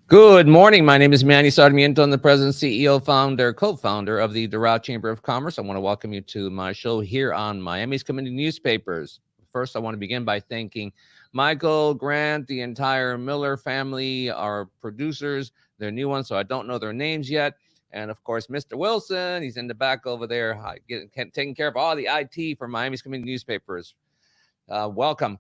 Good morning. My name is Manny Sarmiento. I'm the president, CEO, founder, co-founder of the Doral Chamber of Commerce. I want to welcome you to my show here on Miami's Community Newspapers. First, I want to begin by thanking Michael, Grant, the entire Miller family, our producers. They're new ones, so I don't know their names yet. And of course, Mr. Wilson, he's in the back over there, taking care of all the IT for Miami's Community Newspapers. Welcome.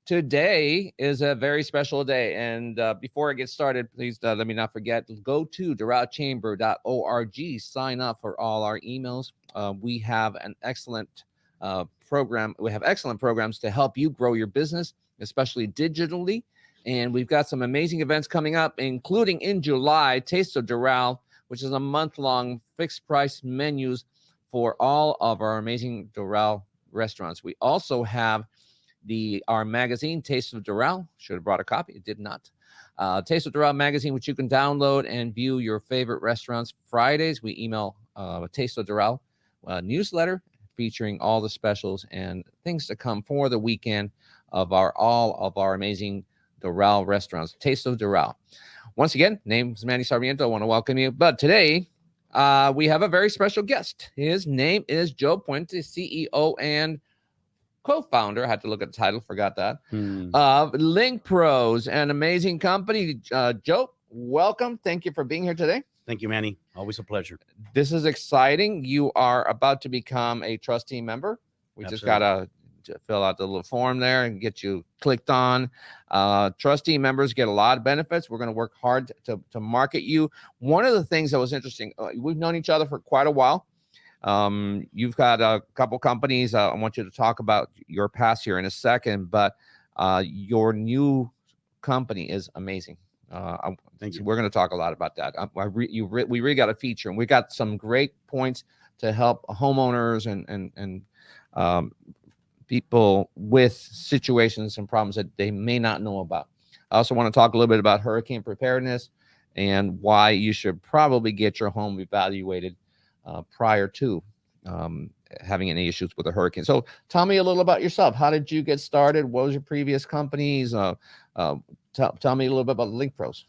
Today is a very special day. And before I get started, please let me not forget, go to doralchamber.org, sign up for all our emails. We have an excellent program. We have excellent programs to help you grow your business, especially digitally. And we've got some amazing events coming up, including in July, Taste of Doral, which is a month-long fixed price menus for all of our amazing Doral restaurants. We also have our magazine, Taste of Doral. Should have brought a copy. It did not. Taste of Doral magazine, which you can download and view your favorite restaurants. Fridays, we email Taste of Doral newsletter featuring all the specials and things to come for the weekend of all of our amazing Doral restaurants. Taste of Doral. Once again, name's Manny Sarmiento. I want to welcome you. But today, we have a very special guest. His name is Joe Puentes, CEO and co-founder, I had to look at the title, forgot that, of Link Pros, an amazing company. Joe, welcome. Thank you for being here today. Thank you, Manny. Always a pleasure. This is exciting. You are about to become a trustee member. We Absolutely. just got to fill out the little form there and get you clicked on. Trustee members get a lot of benefits. We're going to work hard to market you. One of the things that was interesting, we've known each other for quite a while. You've got a couple companies. I want you to talk about your past here in a second, but your new company is amazing. Thank you. We're going to talk a lot about that. We really got a feature, and we got some great points to help homeowners and people with situations and problems that they may not know about. I also want to talk a little bit about hurricane preparedness and why you should probably get your home evaluated prior to having any issues with a hurricane. So tell me a little about yourself. How did you get started? What was your previous companies? Tell me a little bit about Link Pros.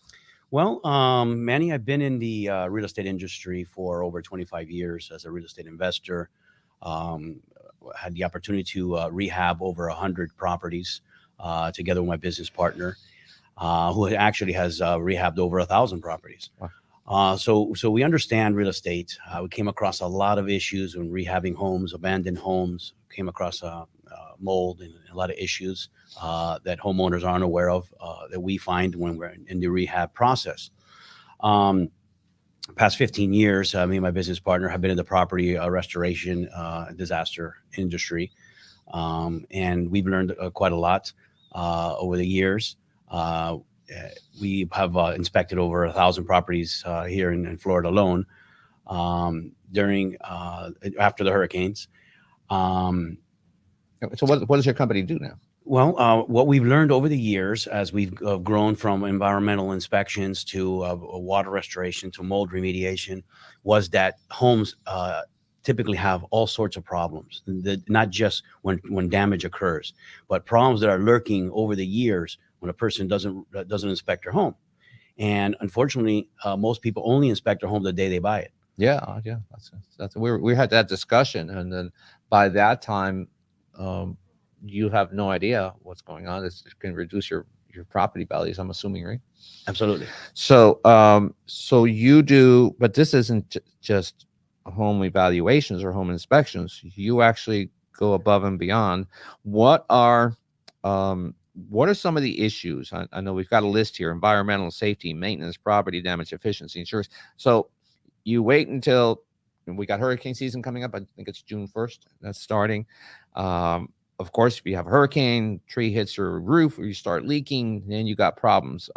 Well, Manny, I've been in the real estate industry for over 25 years as a real estate investor. Had the opportunity to rehab over 100 properties together with my business partner, who actually has rehabbed over 1,000 properties. Wow. So we understand real estate. We came across a lot of issues when rehabbing homes, abandoned homes, came across mold and a lot of issues that homeowners aren't aware of that we find when we're in the rehab process. Past 15 years, me and my business partner have been in the property restoration disaster industry. And we've learned quite a lot over the years. We have inspected over 1,000 properties here in Florida alone during after the hurricanes. So what does your company do now? Well, what we've learned over the years as we've grown from environmental inspections to water restoration to mold remediation was that homes typically have all sorts of problems, not just when damage occurs, but problems that are lurking over the years when a person doesn't inspect their home. And unfortunately, most people only inspect their home the day they buy it. Yeah. We had that discussion, and then by that time, you have no idea what's going on. It's going to reduce your property values, I'm assuming, right? Absolutely. So, so you do, but this isn't just home evaluations or home inspections. You actually go above and beyond. What are some of the issues? I know we've got a list here: environmental, safety, maintenance, property damage, efficiency, insurance. So you wait until we got hurricane season coming up. I think it's June 1st. That's starting. Of course, if you have a hurricane, tree hits your roof, or you start leaking, then you got problems.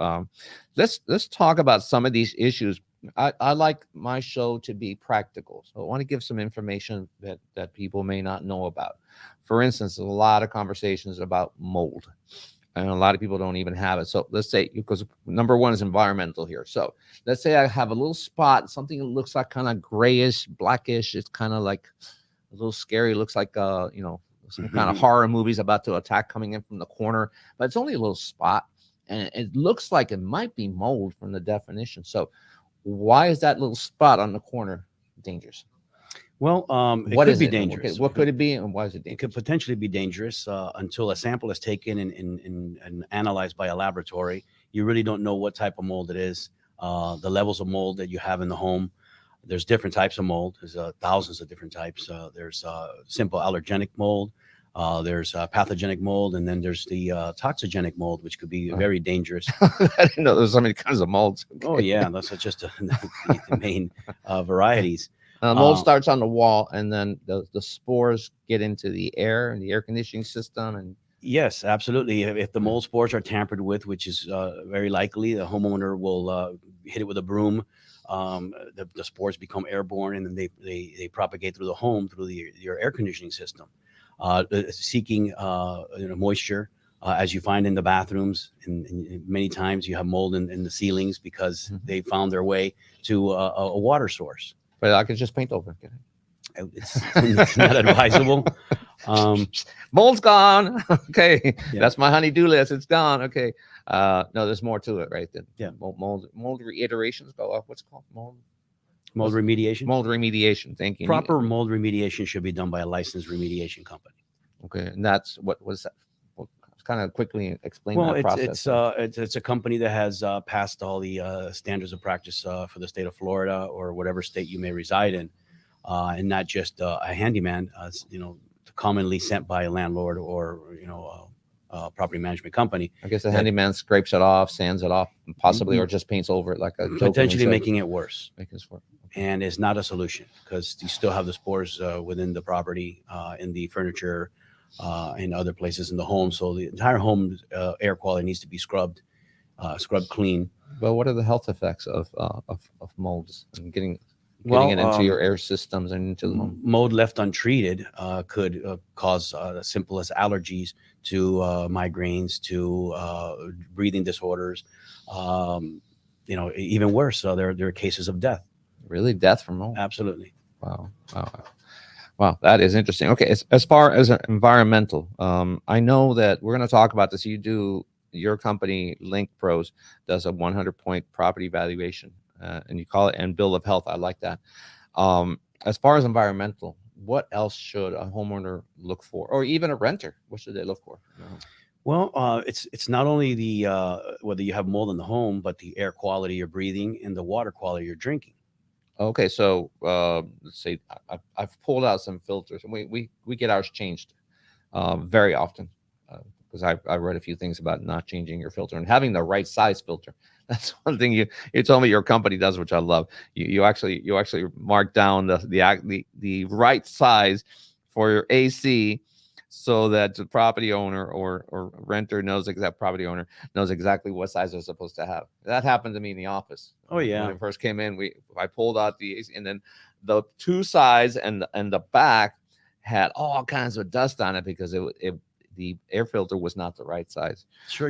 Let's talk about some of these issues. I like my show to be practical, so I want to give some information that people may not know about. For instance, there's a lot of conversations about mold, and a lot of people don't even have it. So let's say, because number one is environmental here. So let's say I have a little spot, something that looks like kind of grayish, blackish. It's kind of like a little scary. Looks like some kind of horror movies about to attack coming in from the corner, but it's only a little spot. and it looks like it might be mold from the definition. So why is that little spot on the corner dangerous? Well, it What could is be it? And dangerous. what could it be, and why is it It dangerous? could potentially be dangerous until a sample is taken and analyzed by a laboratory. You really don't know what type of mold it is, the levels of mold that you have in the home. There's different types of mold. There's thousands of different types. There's simple allergenic mold. There's pathogenic mold, and then there's the toxigenic mold, which could be very dangerous. I didn't know there's so many kinds of molds. Okay. Oh yeah, that's just the main varieties. Mold starts on the wall, and then the spores get into the air and the air conditioning system. And Yes, absolutely. If the mold spores are tampered with, which is very likely, the homeowner will hit it with a broom. The spores become airborne, and then they propagate through the home through your air conditioning system, seeking moisture. As you find in the bathrooms, and many times you have mold in the ceilings because they found their way to a water source. but I could just paint over it. It's not advisable. Mold's gone. Okay, Yeah. that's my honey-do list. It's gone. Okay, no, there's more to it, right? Yeah. Mold reiterations go off. What's it called? Mold remediation. Mold remediation. Thank you. Proper mold remediation should be done by a licensed remediation company. Okay, and that's what was that? Well, kind of quickly explain Well, that process. it's a company that has passed all the standards of practice for the state of Florida or whatever state you may reside in, and not just a handyman. Commonly sent by a landlord or a property management company. I guess the handyman scrapes it off, sands it off, possibly, or just paints over it like a Potentially making it worse. Making it worse. And it's not a solution because you still have the spores within the property, in the furniture, and other places in the home. So the entire home air quality needs to be scrubbed clean. But what are the health effects of molds and getting Well, it into your air systems and into the home? Mold left untreated could cause as simple as allergies to migraines to breathing disorders. Even worse. So there are cases of death. Really, death from mold? Absolutely. Wow, that is interesting. Okay, as far as environmental, I know that we're going to talk about this. Your company, Link Pros, does a 100-point property valuation, and you call it and bill of health. I like that. As far as environmental, what else should a homeowner look for, or even a renter? What should they look for? Well, it's not only the whether you have mold in the home, but the air quality you're breathing and the water quality you're drinking. Okay, so let's say I've pulled out some filters, and we get ours changed very often, because I read a few things about not changing your filter and having the right size filter. That's one thing you told me your company does, which I love. You actually mark down the right size for your AC, so that the property owner or renter property owner knows exactly what size they're supposed to have. That happened to me in the office. Oh yeah. When I first came in, I pulled out the AC, and then the two sides and the back had all kinds of dust on it because the air filter was not the right size. Sure,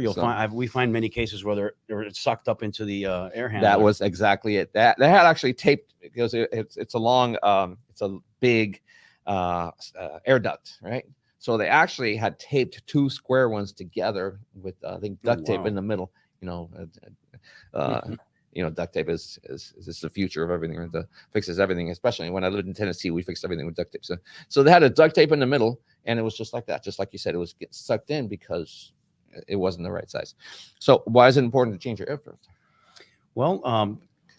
we find many cases where they're sucked up into the air handler. That was exactly it. That had actually taped, because it's a long it's a big air duct, right? So they actually had taped two square ones together with I think duct tape in the middle. Duct tape is the future of everything. It fixes everything. Especially when I lived in Tennessee, we fixed everything with duct tape. So they had a duct tape in the middle, and it was just like that, just like you said, it was getting sucked in because it wasn't the right size. So why is it important to change your air filter? Well,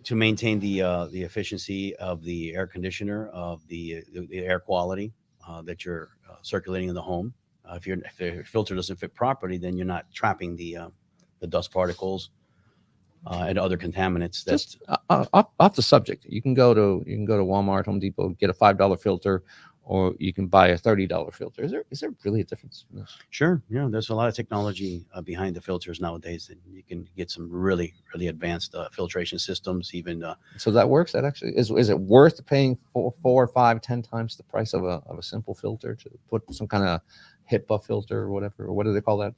to maintain the efficiency of the air conditioner, of the air quality that you're circulating in the home. If the filter doesn't fit properly, then you're not trapping the dust particles and other contaminants. That's just off the subject. You can go to Walmart, Home Depot, get a $5 filter, or you can buy a $30 filter. Is there really a difference in this? Sure. Yeah, there's a lot of technology behind the filters nowadays, and you can get some really, really advanced filtration systems. Even so, that works. That actually is it worth paying 4, 5, 10 times the price of a simple filter to put some kind of HIPAA filter or whatever? Or what do they call that?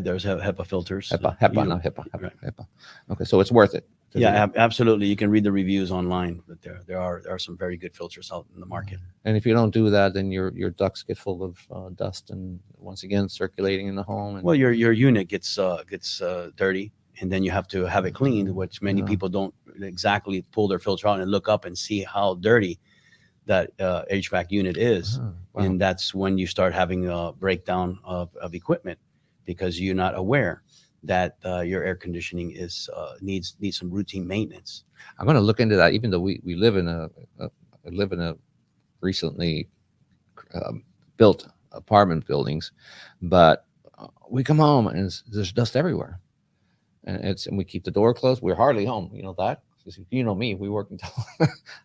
There's HEPA filters. HEPA, not HIPAA. Right. HEPA. Okay, so it's worth it. to do Yeah, that. absolutely. You can read the reviews online, but there are some very good filters out in the market. And if you don't do that, then your ducts get full of dust and once again circulating in the home. And Well, your unit gets dirty, and then you have to have it cleaned, which many Yeah. people don't exactly pull their filter out and look up and see how dirty that HVAC unit is, Wow. and that's when you start having a breakdown of equipment because you're not aware that your air conditioning needs some routine maintenance. I'm going to look into that. Even though we live in I live in a recently um, built apartment buildings, but we come home and there's dust everywhere, and we keep the door closed. We're hardly home. You know that. 'Cause you know me. We work until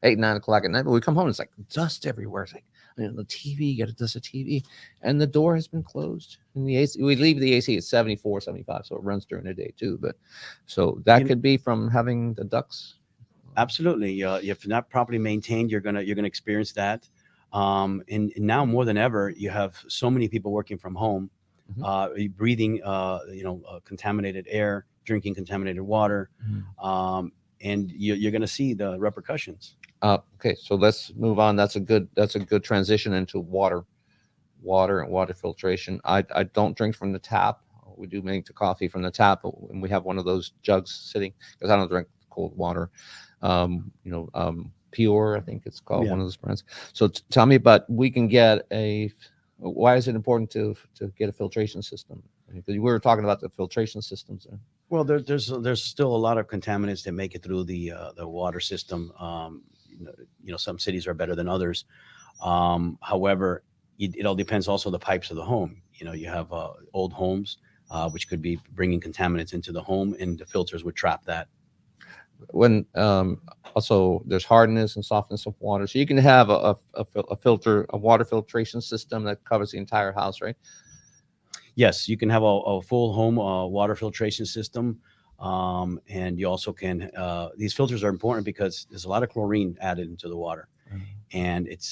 8, 9 o'clock at night, but we come home. It's like dust everywhere. It's like the TV. You got to dust the TV, and the door has been closed. And the AC. We leave the AC at 74, 75, so it runs during the day too. But so that You- could be from having the ducts. Absolutely. If not properly maintained, you're gonna experience that. And now more than ever, you have so many people working from home, Mhm. breathing, contaminated air, drinking contaminated water, and you're gonna see the repercussions. Okay, so let's move on. That's a good transition into water and water filtration. I don't drink from the tap. We do make the coffee from the tap, and we have one of those jugs sitting because I don't drink cold water. Pure, I think it's called, Yeah. one of those brands. So tell me about, we can get a. Why is it important to get a filtration system? Because we were talking about the filtration systems. Well, there's still a lot of contaminants that make it through the water system. Some cities are better than others. However, it all depends also the pipes of the home. You have old homes, which could be bringing contaminants into the home, and the filters would trap that. When Also there's hardness and softness of water, so you can have a water filtration system that covers the entire house, right? Yes, you can have a full home water filtration system. And you also can, these filters are important because there's a lot of chlorine added into the water, and it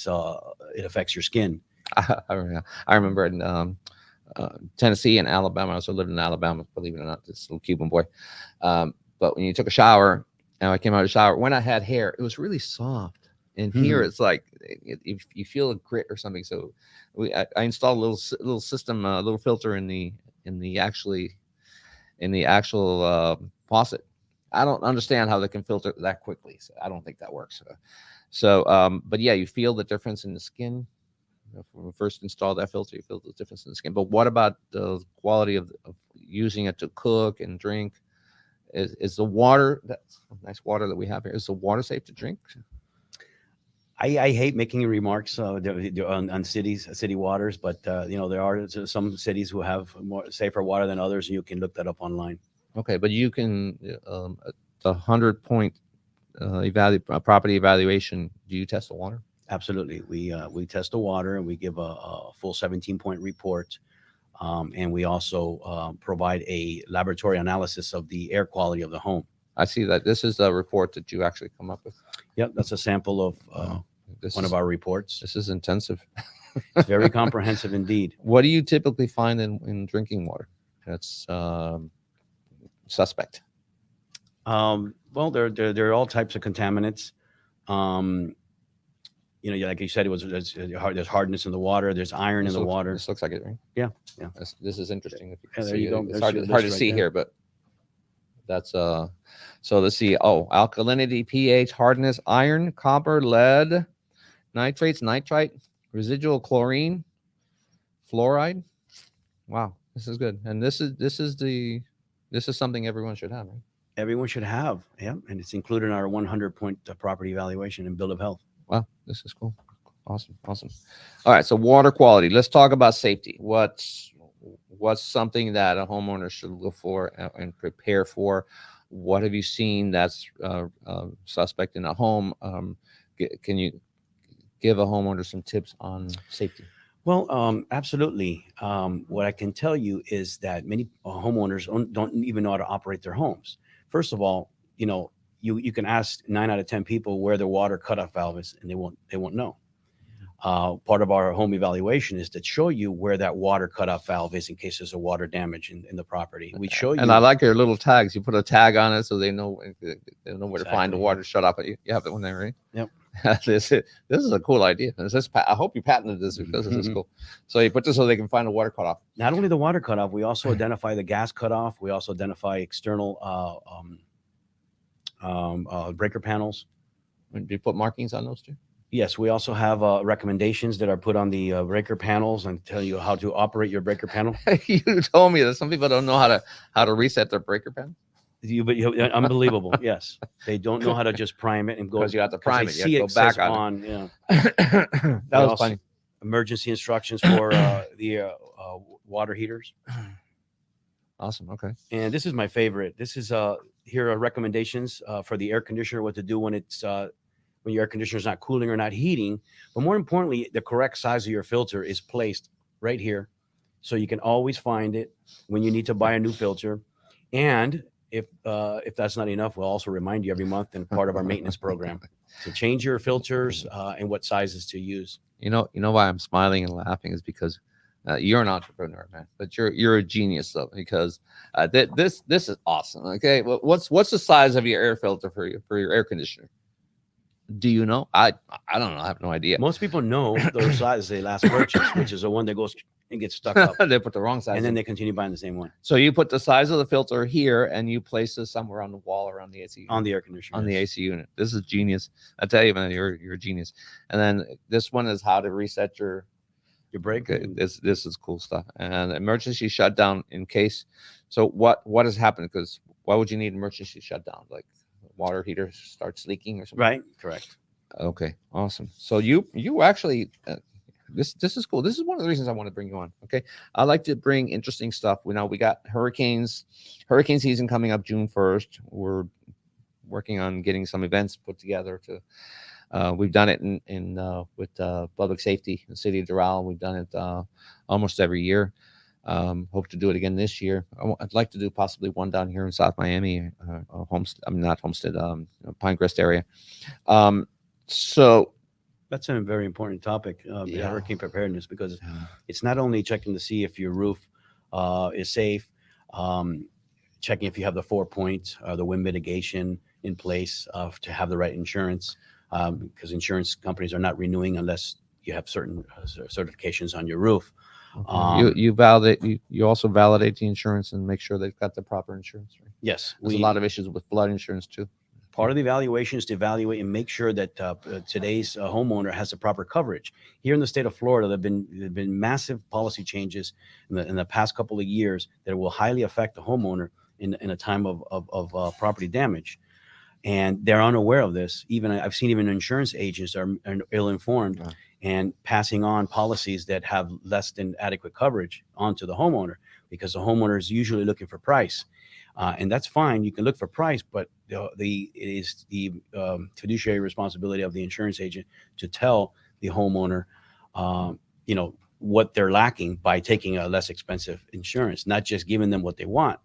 affects your skin. I remember in Tennessee and Alabama. I also lived in Alabama, believe it or not, this little Cuban boy. But when you took a shower, and I came out of the shower, when I had hair, it was really soft. And here it's like if you feel a grit or something. So I installed a little system, a little filter in the actual faucet. I don't understand how they can filter that quickly. So I don't think that works. But yeah, you feel the difference in the skin. When we first installed that filter, you feel the difference in the skin. But what about the quality of using it to cook and drink? Is the water, that's nice water that we have here, is the water safe to drink? I hate making remarks on city waters, but there are some cities who have more safer water than others, and you can look that up online. Okay, but you can the 100-point property evaluation. Do you test the water? Absolutely, we test the water and we give a full 17-point report, and we also provide a laboratory analysis of the air quality of the home. I see that this is a report that you actually come up with. Yep, that's a sample of one of our reports. This is intensive. It's very comprehensive indeed. What do you typically find in drinking water that's suspect? Well, there are all types of contaminants. Like you said, there's hardness in the water. There's iron in the water. This looks like it, right? Yeah. This is interesting. If you can Yeah, there see you it. go. It's There's hard your to list see right here, but that's So let's see. Oh, alkalinity, pH, hardness, iron, copper, lead, nitrates, nitrite, residual chlorine, fluoride. Wow, this is good. And this is something everyone should have, right? Everyone should have. Yeah, and it's included in our 100-point property evaluation and bill of health. Wow, this is cool. Awesome. All right, so water quality. Let's talk about safety. What's something that a homeowner should look for and prepare for? What have you seen that's suspect in a home? Can you give a homeowner some tips on safety? Well, absolutely. What I can tell you is that many homeowners don't even know how to operate their homes. First of all, you can ask 9 out of 10 people where their water cutoff valve is, and they won't know. part of our home evaluation is to show you where that water cutoff valve is in case there's a water damage in the property. We show you. And I like your little tags. You put a tag on it so they know where to find the Exactly, water shut off. You have that one there, right? Yep. this is a cool idea. I hope you patented this because this is cool. So you put this so they can find the water cutoff. Not only the water cutoff, we also identify the gas cutoff. We also identify external breaker panels. Do you put markings on those too? Yes, we also have recommendations that are put on the breaker panels and tell you how to operate your breaker panel. You told me that some people don't know how to reset their breaker panel. Unbelievable. Yes, they don't know how to just prime it and go. Because you have to prime it. See you have to go back on. Yeah, that was funny. Emergency instructions for the water heaters. Awesome. Okay. And this is my favorite. This is here are recommendations for the air conditioner, what to do when it's when your air conditioner is not cooling or not heating. But more importantly, the correct size of your filter is placed right here, so you can always find it when you need to buy a new filter. And if that's not enough, we'll also remind you every month and part of our maintenance program to change your filters and what sizes to use. You know why I'm smiling and laughing is because you're an entrepreneur, man. But you're a genius though, because this is awesome. Okay, well, what's the size of your air filter for your air conditioner? Do you know? I don't know. I have no idea. Most people know those sizes they last purchased, which is the one that goes and gets stuck up. They put the wrong size, and then they continue buying the same one. So you put the size of the filter here, and you place this somewhere on the wall or on the AC unit. On the air conditioner. On the AC unit. This is genius. I tell you, man, you're a genius. And then this one is how to reset your break. This is cool stuff. And emergency shutdown in case. So what has happened? Because why would you need emergency shutdown? Like water heater starts leaking or something? Right. Correct. Okay. Awesome. So you actually this is cool. This is one of the reasons I want to bring you on. Okay. I like to bring interesting stuff. We got hurricane season coming up June 1st. We're working on getting some events put together to we've done it in with public safety in the city of Doral. We've done it almost every year. Hope to do it again this year. I'd like to do possibly one down here in South Miami, not Homestead, Pinecrest area. So that's a very important topic, hurricane preparedness, because it's not only checking to see if your roof is safe, checking if you have the 4 points, the wind mitigation in place to have the right insurance, because insurance companies are not renewing unless you have certain certifications on your roof. You also validate the insurance and make sure they've got the proper insurance, right? Yes. There's a lot of issues with flood insurance too. Part of the evaluation is to evaluate and make sure that today's homeowner has the proper coverage. Here in the state of Florida, there have been massive policy changes in the past couple of years that will highly affect the homeowner in a time of property damage. And they're unaware of this. I've seen insurance agents are ill-informed and passing on policies that have less than adequate coverage onto the homeowner, because the homeowner is usually looking for price. And that's fine. You can look for price, but it is the fiduciary responsibility of the insurance agent to tell the homeowner, what they're lacking by taking a less expensive insurance, not just giving them what they want,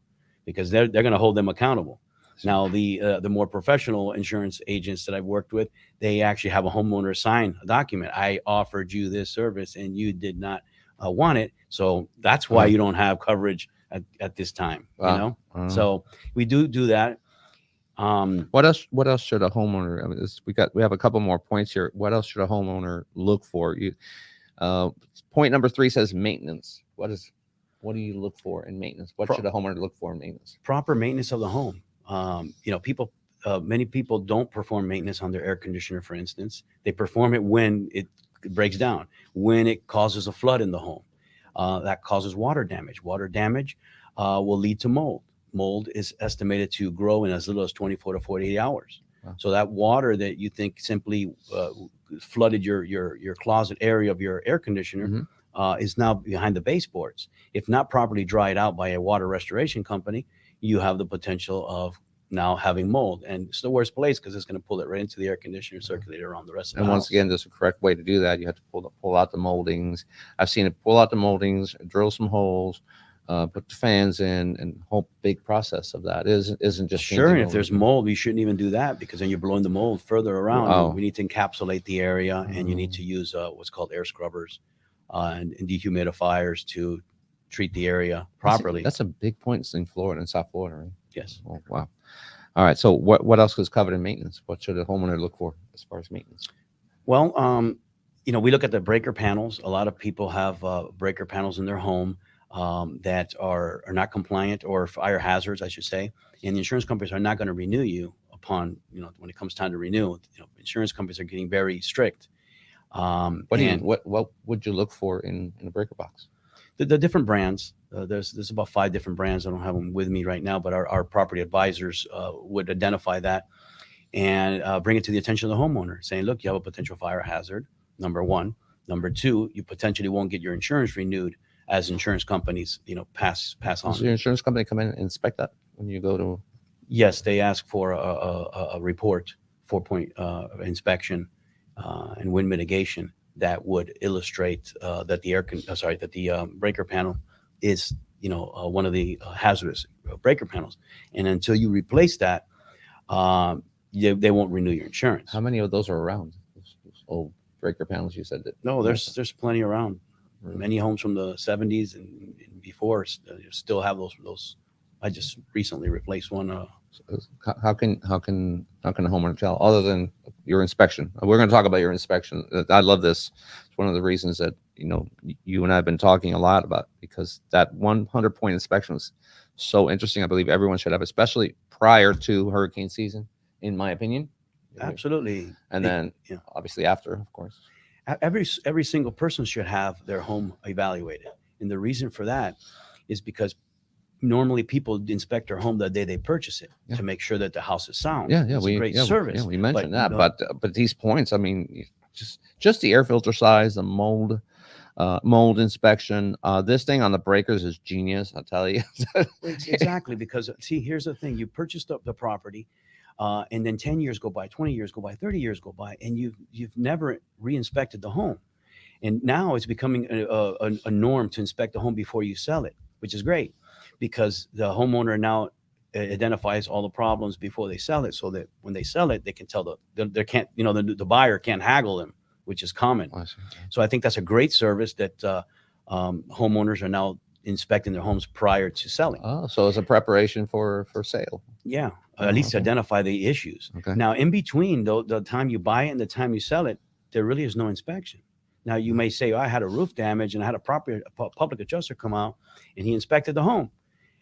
because they're going to hold them accountable. Now, the more professional insurance agents that I've worked with, they actually have a homeowner sign a document. I offered you this service and you did not want it, so that's why you don't have coverage at this time. Wow. So we do that. What else should a homeowner? I mean, we have a couple more points here. What else should a homeowner look for? Point number 3 says maintenance. What do you look for in maintenance? What should a homeowner look for in maintenance? Proper maintenance of the home. Many people don't perform maintenance on their air conditioner, for instance. They perform it when it breaks down, when it causes a flood in the home. That causes water damage. Water damage will lead to mold. Mold is estimated to grow in as little as 24 to 48 hours. Wow. So that water that you think simply flooded your closet area of your air conditioner is now behind the baseboards. If not properly dried out by a water restoration company, you have the potential of now having mold, and it's the worst place because it's going to pull it right into the air conditioner, circulate around the rest of the house. And once again, there's a correct way to do that. You have to pull out the moldings. I've seen it pull out the moldings, drill some holes, put the fans in, and whole big process of that isn't just Sure, changing and if there's over. mold, you shouldn't even do that because then you're blowing the mold further around. Oh, We need to encapsulate the area, and you need oh. to use what's called air scrubbers and dehumidifiers to treat the area properly. That's a big point in Florida, in South Florida, right? Yes. Oh, wow. All right. So what else is covered in maintenance? What should a homeowner look for as far as maintenance? Well, we look at the breaker panels. A lot of people have breaker panels in their home that are not compliant or fire hazards, I should say. And the insurance companies are not going to renew you upon, when it comes time to renew. Insurance companies are getting very strict. What would you look for in a breaker box? The different brands. There's about 5 different brands. I don't have them with me right now, but our property advisors would identify that and bring it to the attention of the homeowner, saying, "Look, you have a potential fire hazard. Number one. Number two, you potentially won't get your insurance renewed as insurance companies, pass Does on." your insurance company come in and inspect that when you go to? Yes, they ask for a report, 4-point inspection and wind mitigation that would illustrate that the breaker panel is one of the hazardous breaker panels, and until you replace that, they won't renew your insurance. How many of those are around? Those old breaker panels you said that? No, there's plenty around. Many homes from the 70s and before still have those. I just recently replaced one. How can a homeowner tell other than your inspection? We're going to talk about your inspection. I love this. It's one of the reasons that you and I have been talking a lot about, because that 100-point inspection was so interesting. I believe everyone should have, especially prior to hurricane season, in my opinion. Absolutely. And then obviously after, of course. Every single person should have their home evaluated, and the reason for that is because normally people inspect their home the day they purchase it to make sure that the house is sound. It's a great service. We mentioned that, but these points, I mean, just the air filter size, the mold inspection. This thing on the breakers is genius, I'll tell you. Exactly, because see, here's the thing: you purchased the property, and then 10 years go by, 20 years go by, 30 years go by, and you've never re-inspected the home, and now it's becoming a norm to inspect the home before you sell it, which is great, because the homeowner now identifies all the problems before they sell it, so that when they sell it, they can tell the buyer can't haggle them, which is common. So I think that's a great service that homeowners are now inspecting their homes prior to selling. Oh, so it's a preparation for sale. Yeah, at least identify the issues. Okay. Now, in between the time you buy it and the time you sell it, there really is no inspection. Now, you may say, I had a roof damage and I had a public adjuster come out and he inspected the home,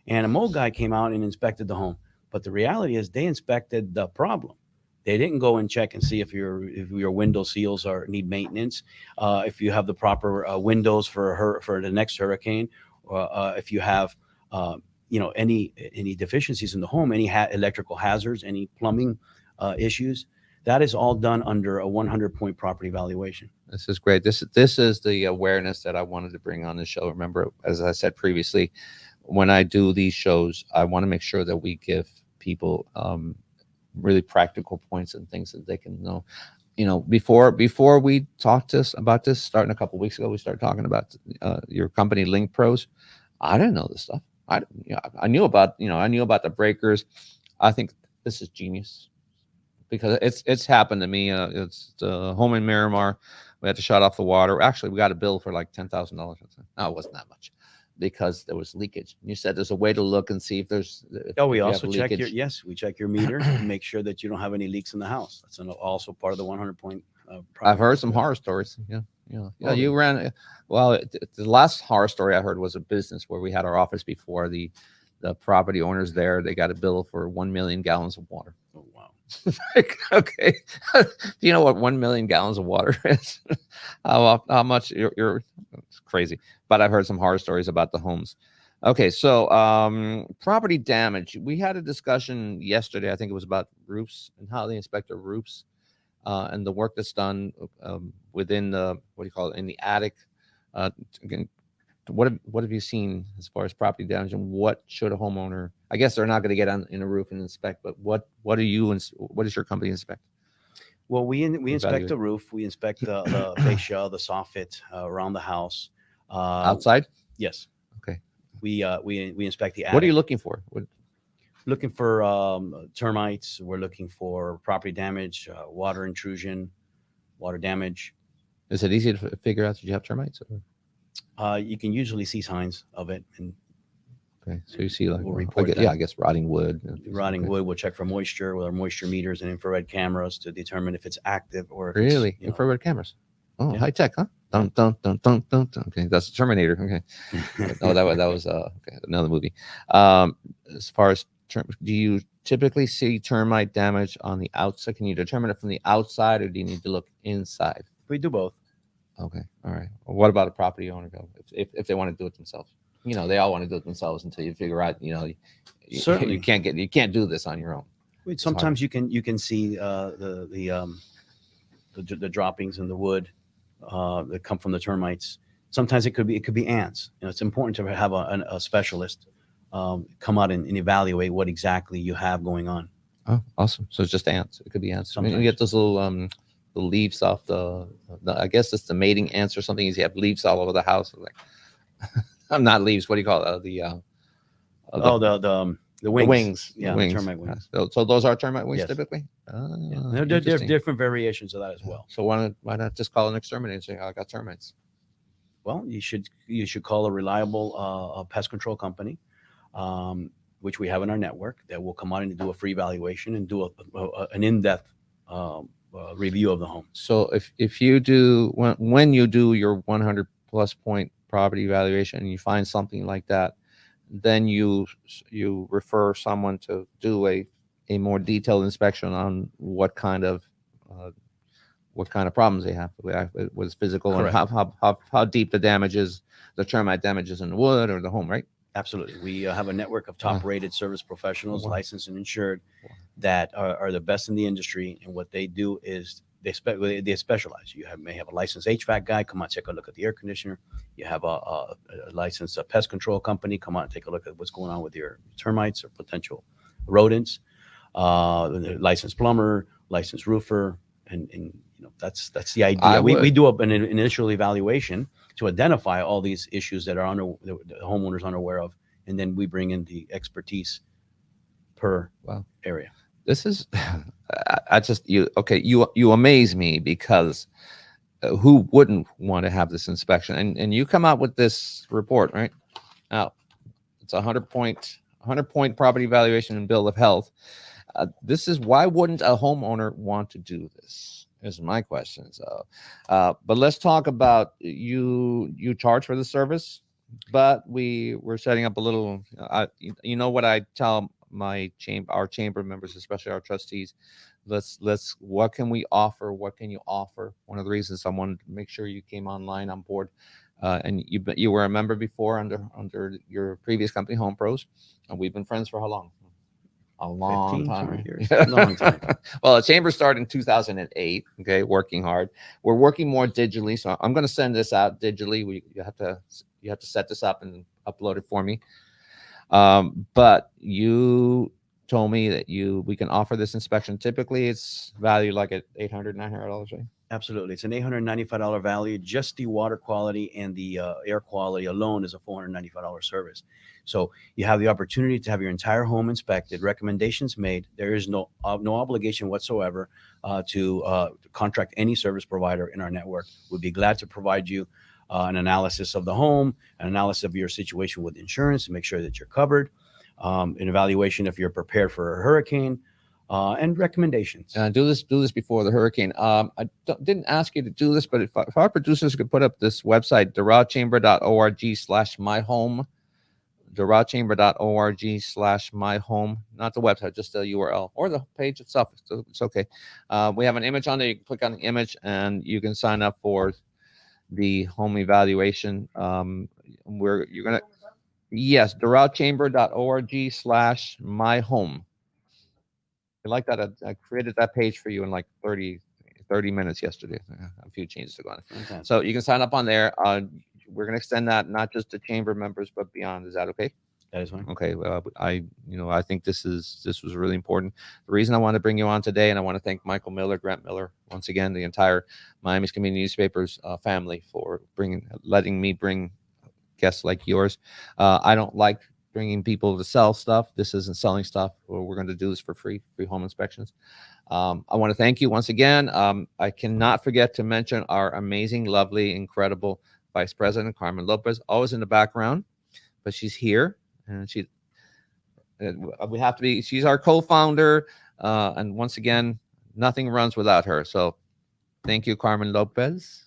and a mold guy came out and inspected the home. But the reality is they inspected the problem. They didn't go and check and see if your window seals need maintenance, if you have the proper windows for the next hurricane, if you have any deficiencies in the home, any electrical hazards, any plumbing issues. That is all done under a 100-point property evaluation. This is great. This is the awareness that I wanted to bring on the show. Remember, as I said previously, when I do these shows, I want to make sure that we give people really practical points and things that they can know. Before we talked about this, starting a couple of weeks ago, we started talking about your company, Link Pros. I didn't know this stuff. I knew about the breakers. I think this is genius, because it's happened to me. It's the home in Miramar. We had to shut off the water. Actually, we got a bill for like $10,000. No, it wasn't that much, because there was leakage. And you said there's a way to look and see if there's. We also check we check your meter and make sure that you don't have any leaks in the house. That's also part of the 100-point. I've heard some horror stories. You ran. Well, the last horror story I heard was a business where we had our office before. The property owners there, they got a bill for 1 million gallons of water. Oh, wow. Okay. Do you know what 1 million gallons of water is? how much you're it's crazy. But I've heard some horror stories about the homes. Okay, so property damage. We had a discussion yesterday. I think it was about roofs and how they inspect the roofs. And the work that's done within the in the attic. Again, what have you seen as far as property damage, and what should a homeowner? I guess they're not going to get in a roof and inspect, but what does your company inspect? Well, we inspect the roof. We inspect the fascia, the soffit around the house. Outside? Yes. Okay. we inspect the attic. What are you looking for? Looking for termites. We're looking for property damage, water intrusion, water damage. Is it easy to figure out that you have termites? You can usually see signs of it, and Okay, so you see like, we'll report I guess rotting wood. rotting Okay. wood. We'll check for moisture with our moisture meters and infrared cameras to determine if it's active or if Really? it's, Infrared cameras. Oh, Yeah. high tech, huh? Dun, dun, dun, dun, dun, dun. Okay, that's the Terminator. Okay. No, that was okay, another movie. As far as do you typically see termite damage on the outside? Can you determine it from the outside, or do you need to look inside? We do both. Okay, all right. Well, what about a property owner though? If they want to do it themselves, they all want to do it themselves until you figure out, Certainly. you can't do this on your own. Sometimes you can see the droppings in the wood that come from the termites. Sometimes it could be ants. It's important to have a specialist come out and evaluate what exactly you have going on. Oh, awesome! So it's just ants. It could be ants. Sometimes. You get those little leaves off the I guess it's the mating ants or something. You have leaves all over the house. Like, I'm not leaves. What do you call it? The wings. Wings. Yeah, the wings. termite wings. So those are termite wings Yes. typically. Yeah. There are different variations of that as well. So why not just call an exterminator and say, I got termites? Well, you should call a reliable pest control company, which we have in our network, that will come out and do a free evaluation and do an in-depth review of the home. So if you do when you do your 100 plus point property evaluation and you find something like that, then you refer someone to do a more detailed inspection on what kind of problems they have with physical. Correct. And how deep the damage is, the termite damage is in the wood or the home, right? Absolutely. We have a network of top-rated service professionals, Wow. licensed and insured, that are the best in the industry. And what they do is they specialize. You may have a licensed HVAC guy come out, take a look at the air conditioner. You have a licensed pest control company come out and take a look at what's going on with your termites or potential rodents. Licensed plumber, licensed roofer, and that's the idea. We do an initial evaluation to identify all these issues that are the homeowners unaware of, and then we bring in the expertise per area. This is you amaze me, because who wouldn't want to have this inspection? And you come out with this report, right? Now it's 100 point property evaluation and bill of health. This is why wouldn't a homeowner want to do this? Is my question. So, but let's talk about you charge for the service, but we're setting up a little. What I tell our chamber members, especially our trustees, what can we offer? What can you offer? One of the reasons I wanted to make sure you came online on board, and you were a member before under your previous company, Home Pros, and we've been friends for how long? A long 15, time. 20 years. Long time. Well, the chamber started in 2008. Okay, working hard. We're working more digitally, so I'm going to send this out digitally. You have to set this up and upload it for me. But you told me that we can offer this inspection. Typically, it's valued like at $800, $900, right? Absolutely. It's an $895 value. Just the water quality and the air quality alone is a $495 service. So you have the opportunity to have your entire home inspected, recommendations made. There is no obligation whatsoever to contract any service provider in our network. We'd be glad to provide you an analysis of the home, an analysis of your situation with insurance to make sure that you're covered, an evaluation if you're prepared for a hurricane, and recommendations. Do this before the hurricane. I didn't ask you to do this, but if our producers could put up this website, doralchamber.org/myhome, doralchamber.org/myhome, not the website, just the URL or the page itself. It's okay. We have an image on there. You can click on the image and you can sign up for the home evaluation. Yes, doralchamber.org/myhome. I like that. I created that page for you in like 30 minutes yesterday. A few changes to go on. Okay. So you can sign up on there. We're going to extend that not just to chamber members, but beyond. Is that okay? That is fine. Okay. I think this was really important. The reason I want to bring you on today, and I want to thank Michael Miller, Grant Miller, once again, the entire Miami's Community Newspapers family for letting me guests like yours. I don't like bringing people to sell stuff. This isn't selling stuff. We're going to do this for free home inspections. I want to thank you once again. I cannot forget to mention our amazing, lovely, incredible Vice President, Carmen Lopez, always in the background, but she's here, and we have to be, she's our co-founder. And once again, nothing runs without her. So thank you, Carmen Lopez.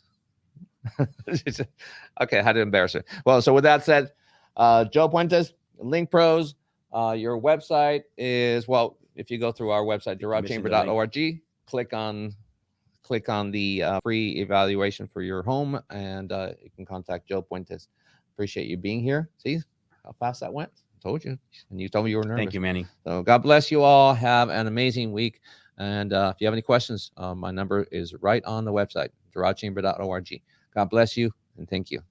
Okay, I had to embarrass her. Well, so with that said, Joe Puentes, Link Pros, your website is, well, if you go through our website, doralchamber.org, click on the free evaluation for your home, and you can contact Joe Puentes. Appreciate you being here. See how fast that went? I told you. And you told me you were nervous. Thank you, Manny. So God bless you all. Have an amazing week. And if you have any questions, my number is right on the website, doralchamber.org. God bless you, and thank you.